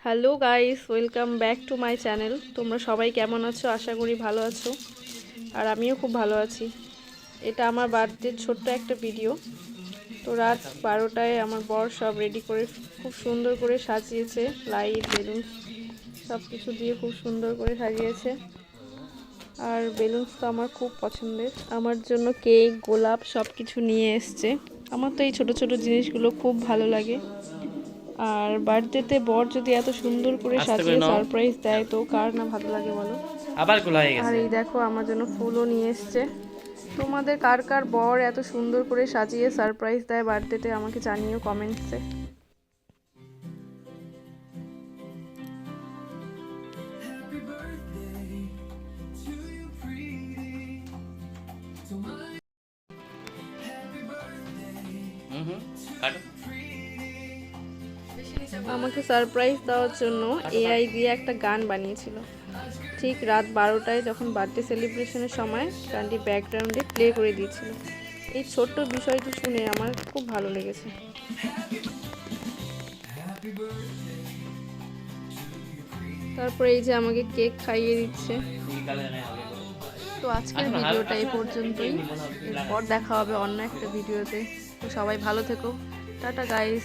Hello guys, welcome back to my channel. তোমরা সবাই কেমন আছো? আশা করি ভালো আছো, আর আমিও খুব ভালো আছি। এটা আমার বার্থডের ছোট্ট একটা ভিডিও। তো রাত 12টায় আমার বর সব রেডি করে খুব সুন্দর করে সাজিয়েছে, লাইট বেলুন সব কিছু দিয়ে খুব সুন্দর করে সাজিয়েছে। আর বেলুনস তো আমার খুব পছন্দের। আমার জন্য কেক, গোলাপ সব কিছু নিয়ে এসছে। আমার তো এই ছোট ছোট জিনিসগুলো খুব ভালো লাগে। আর বার্থডেতে বর যদি এত সুন্দর করে সাজিয়ে সারপ্রাইজ দেয় তো কার না ভালো লাগে বলো। আবার খোলা হয়ে আর গেছে। এই দেখো আমার জন্য ফুলও নিয়ে এসছে। তোমাদের কার কার বর এত সুন্দর করে সাজিয়ে সারপ্রাইজ দেয় বার্থডেতে আমাকে জানিও কমেন্টসে। হুম কাটো। আমাকে সারপ্রাইজ দেওয়ার জন্য এআই দিয়ে একটা গান বানিয়েছিল। ঠিক রাত 12টায় যখন বার্থডে সেলিব্রেশনের সময় গানটি ব্যাকগ্রাউন্ডে প্লে করে দিয়েছিল। এই ছোট্ট বিষয়টি শুনে আমার খুব ভালো লেগেছে। তারপরে এই যে আমাকে কেক খাইয়ে দিচ্ছে। তো আজকের ভিডিওটা এই পর্যন্তই। এরপর দেখা হবে অন্য একটা ভিডিওতে। তো সবাই ভালো থেকো। Tata guys.